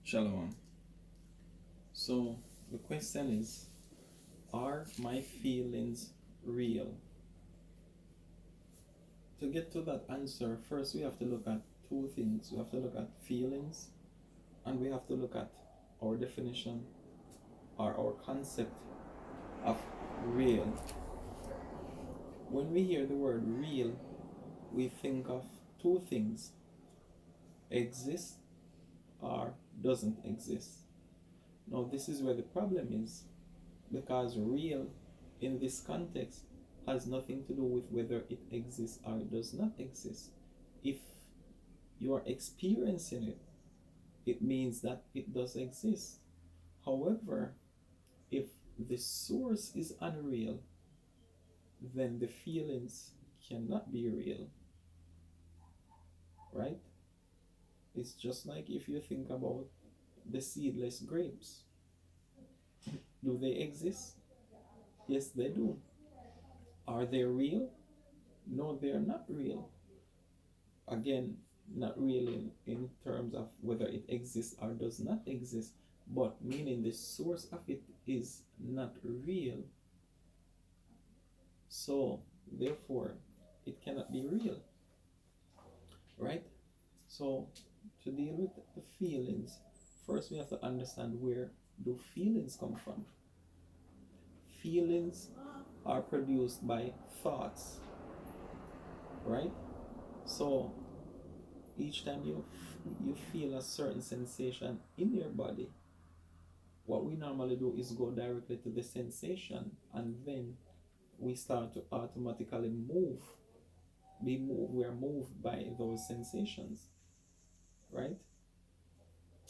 Shalom. So the question is, are my feelings real? To get to that answer, first we have to look at two things. We have to look at feelings and we have to look at our definition or our concept of real. When we hear the word real, we think of two things: exist or doesn't exist. Now, this is where the problem is, because real in this context has nothing to do with whether it exists or it does not exist. If you are experiencing it, it means that it does exist. However, if the source is unreal, then the feelings cannot be real, right? It's just like if you think about the seedless grapes. Do they exist? Yes, they do. Are they real? No, they are not real. Again, not real in terms of whether it exists or does not exist, but meaning the source of it is not real. So, therefore, it cannot be real, right? So, to deal with the feelings, first we have to understand where do feelings come from. Feelings are produced by thoughts, right? So, each time you feel a certain sensation in your body, what we normally do is go directly to the sensation, and then we start to automatically we are moved by those sensations, right?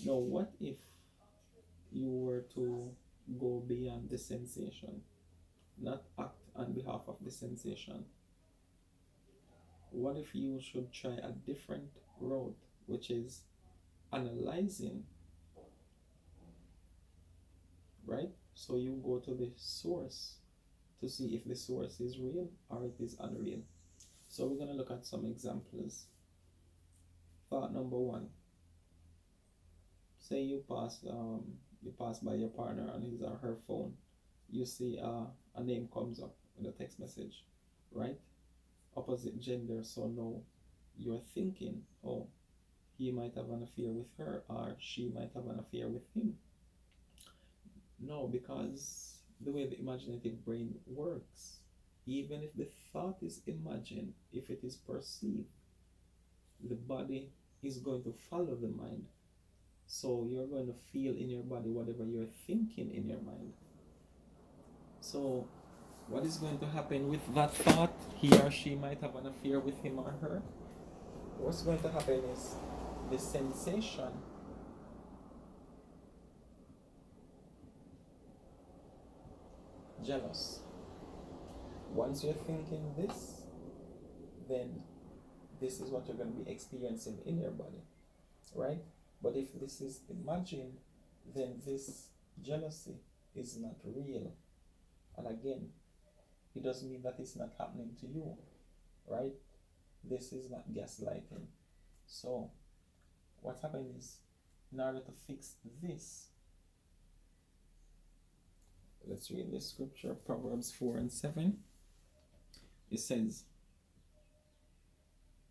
Now, what if you were to go beyond the sensation, not act on behalf of the sensation? What if you should try a different route, which is analyzing, right? So you go to the source to see if the source is real or it is unreal. So we're going to look at some examples. Thought number one: say you pass by your partner on his or her phone. You see a name comes up in a text message, right? Opposite gender. So now you're thinking, oh, he might have an affair with her or she might have an affair with him. No, because the way the imaginative brain works, even if the thought is imagined, if it is perceived, the body is going to follow the mind. So you're going to feel in your body whatever you're thinking in your mind. So what is going to happen with that thought? He or she might have an affair with him or her. What's going to happen is the sensation jealous. Once you're thinking this, then this is what you're going to be experiencing in your body, right? But if this is imagined, then this jealousy is not real. And again, it doesn't mean that it's not happening to you, right? This is not gaslighting. So, what happened is, in order to fix this, let's read this scripture, Proverbs 4 and 7. It says,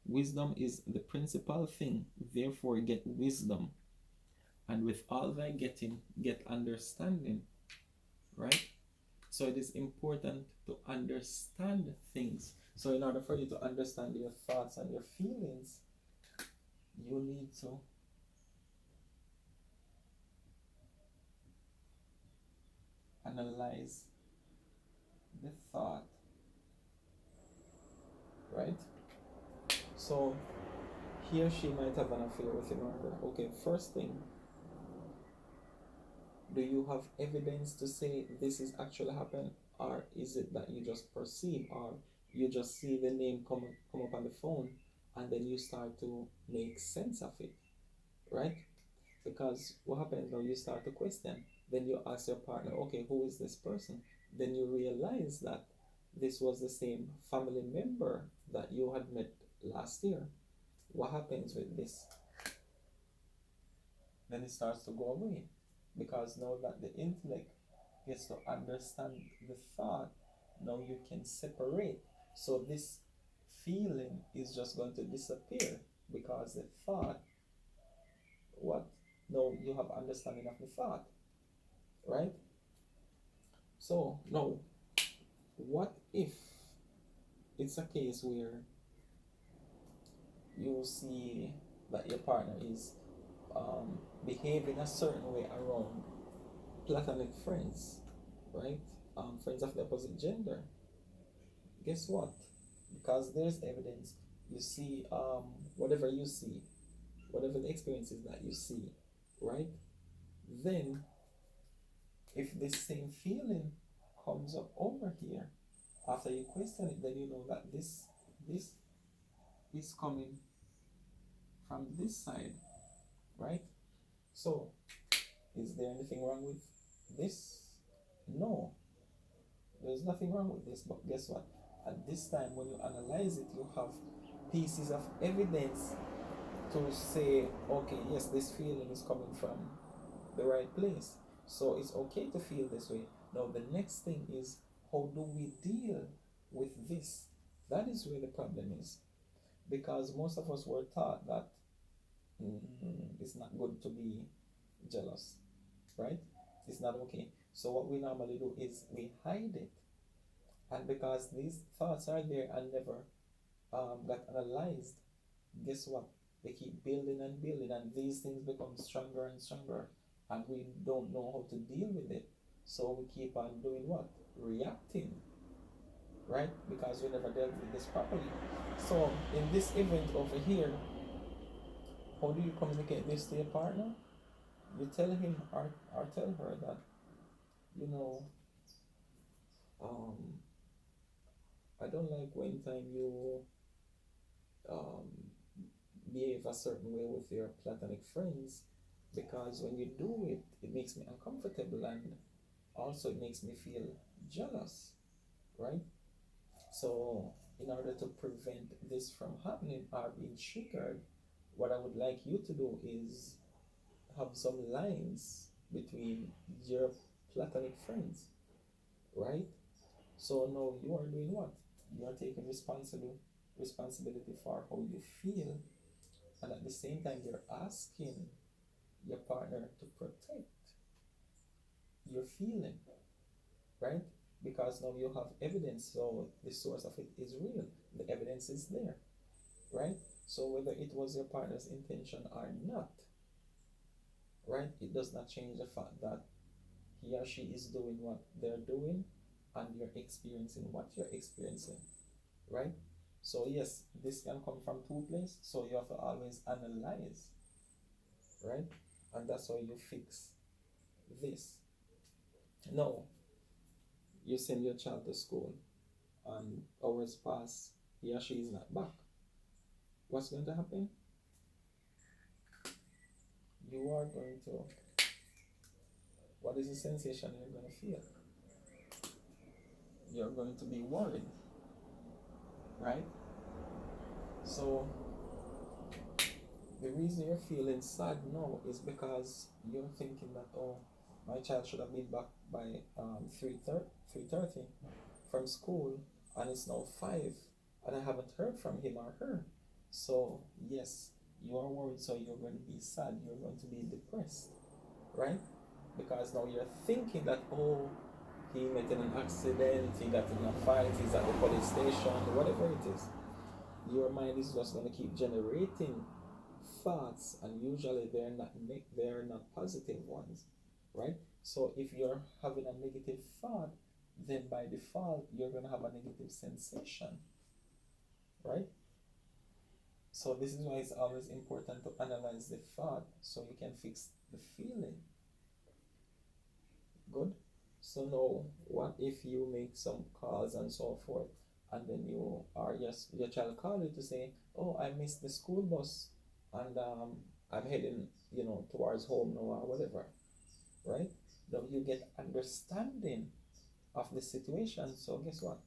wisdom is the principal thing, therefore get wisdom, and with all thy getting, get understanding, right? So it is important to understand things. So in order for you to understand your thoughts and your feelings, you need to analyze the thought, right? So he or she might have an affair with him or her. Okay, first thing, do you have evidence to say this is actually happened, or is it that you just perceive, or you just see the name come up on the phone and then you start to make sense of it, right? Because what happens now, you start to question, then you ask your partner, okay, who is this person? Then you realize that this was the same family member that you had met last year. What happens with this? then it starts to go away. Because now that the intellect gets to understand the thought, now you can separate. So this feeling is just going to disappear because the thought, what? Now you have understanding of the thought, right? So now, what if it's a case where you see that your partner is behaving a certain way around platonic friends, right? Friends of the opposite gender. Guess what? Because there's evidence, you see, whatever you see, whatever the experiences that you see, right? Then, if this same feeling comes up over here, after you question it, then you know that this is coming from this side, right? So, is there anything wrong with this? No, there's nothing wrong with this. But guess what? At this time, when you analyze it, you have pieces of evidence to say, okay, yes, this feeling is coming from the right place. So it's okay to feel this way. Now, the next thing is, how do we deal with this? That is where the problem is. Because most of us were taught that it's not good to be jealous, right? It's not okay. So what we normally do is we hide it. And because these thoughts are there and never got analyzed, guess what? They keep building and building, and these things become stronger and stronger, and we don't know how to deal with it. So we keep on doing what? Reacting, right? Because we never dealt with this properly. So in this event over here, how do you communicate this to your partner? You tell him or tell her that, you know, um, I don't like when time you um, behave a certain way with your platonic friends, because when you do it, it makes me uncomfortable, and also it makes me feel jealous, right? So, in order to prevent this from happening or being triggered, what I would like you to do is have some lines between your platonic friends, right? So now you are doing what? You are taking responsibility for how you feel, and at the same time you're asking your partner to protect your feeling, right? Because now you have evidence, so the source of it is real. The evidence is there, right? So whether it was your partner's intention or not, right? It does not change the fact that he or she is doing what they're doing, and you're experiencing what you're experiencing, right? So yes, this can come from two places, so you have to always analyze, right? And that's how you fix this. Now, you send your child to school, and hours pass, he or she is not back. What's going to happen? You are going to, what is the sensation you're going to feel? You're going to be worried, right? So, the reason you're feeling sad now is because you're thinking that, oh, my child should have been back by 3:30 from school, and it's now 5, and I haven't heard from him or her. So yes, you are worried, so you're going to be sad, you're going to be depressed, right? Because now you're thinking that, oh, he met in an accident, he got in a fight, he's at the police station, whatever it is. Your mind is just going to keep generating thoughts, and usually they're not positive ones, right? So if you're having a negative thought, then by default you're going to have a negative sensation, right? So this is why it's always important to analyze the thought so you can fix the feeling. Good. So now, what if you make some calls and so forth, and then you are, yes, your child call you to say, oh, I missed the school bus, and I'm heading, towards home now or whatever, right? Now you get understanding of the situation. So guess what?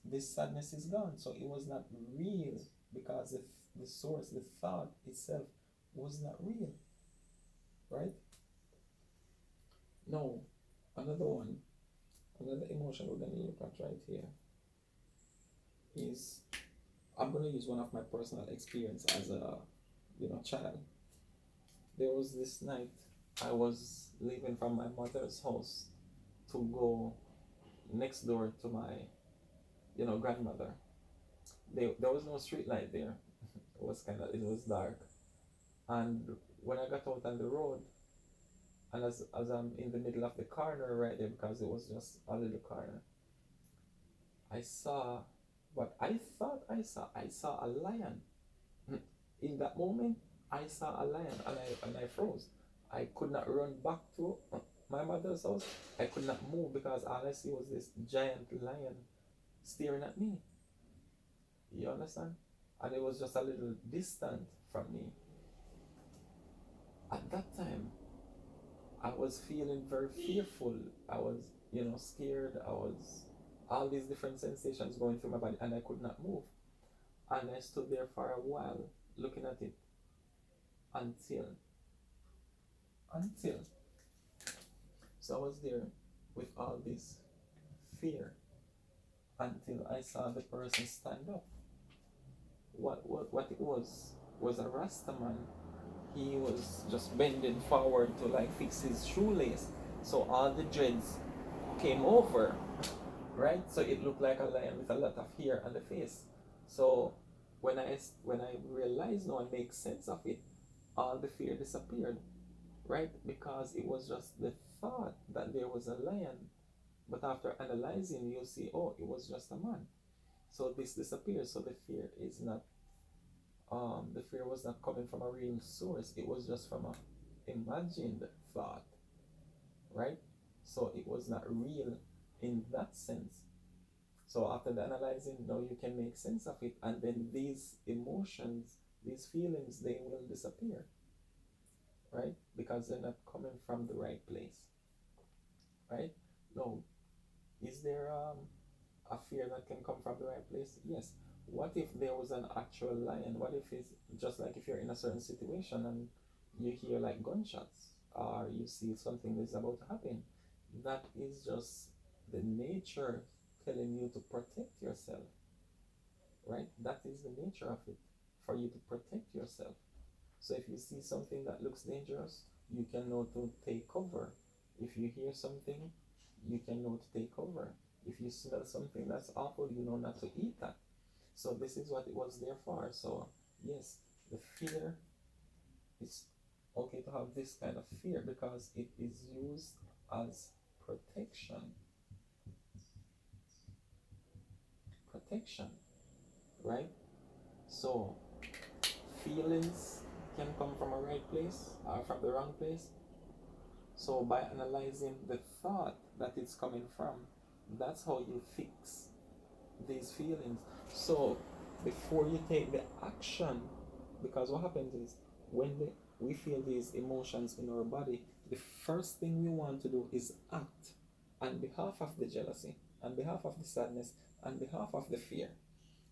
This sadness is gone. So it was not real, because the source, the thought itself, was not real, right? Now, another one, another emotion we're going to look at right here is, I'm going to use one of my personal experience as a child. There was this night I was leaving from my mother's house to go next door to my grandmother. There was no street light there. It was dark. And when I got out on the road, and as I'm in the middle of the corner right there, because it was just a little corner, I saw what I thought I saw a lion. In that moment, I saw a lion, and I froze. I could not run back to my mother's house. I could not move because all I see was this giant lion staring at me. You understand? And it was just a little distant from me. At that time, I was feeling very fearful. I was, scared. I was all these different sensations going through my body, and I could not move. And I stood there for a while looking at it until so I was there with all this fear until I saw the person stand up. What it was a Rasta man. He was just bending forward to like fix his shoelace, so all the dreads came over, right? So it looked like a lion with a lot of hair on the face. So when I realized now and make sense of it, all the fear disappeared, right? Because it was just the thought that there was a lion, but after analyzing, you see, oh, it was just a man. So this disappears. So the fear is not, the fear was not coming from a real source. It was just from a imagined thought, right? So it was not real in that sense. So after the analyzing, now you can make sense of it, and then these emotions, these feelings, they will disappear, right? Because they're not coming from the right place, right? Now, is there a fear that can come from the right place? Yes. What if there was an actual lion? What if it's just like if you're in a certain situation and you hear like gunshots or you see something that's about to happen? That is just the nature telling you to protect yourself, right? That is the nature of it, for you to protect yourself. So if you see something that looks dangerous, you can know to take cover. If you hear something, you can know to take cover. If you smell something that's awful, you know not to eat that. So this is what it was there for. So yes, the fear, it's okay to have this kind of fear because it is used as protection. Protection, right? So feelings can come from a right place or from the wrong place. So by analyzing the thought that it's coming from, that's how you fix these feelings. So before you take the action, because what happens is when we feel these emotions in our body, the first thing we want to do is act on behalf of the jealousy, on behalf of the sadness, on behalf of the fear,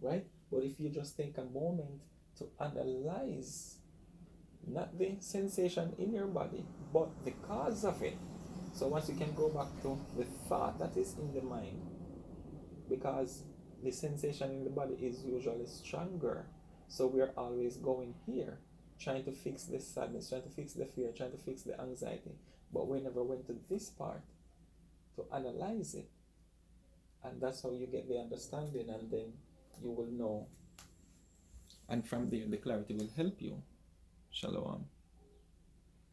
right? But if you just take a moment to analyze not the sensation in your body, but the cause of it. So once you can go back to the thought that is in the mind, because the sensation in the body is usually stronger. So we're always going here, trying to fix the sadness, trying to fix the fear, trying to fix the anxiety. But we never went to this part to analyze it. And that's how you get the understanding, and then you will know. And from there, the clarity will help you. Shalom.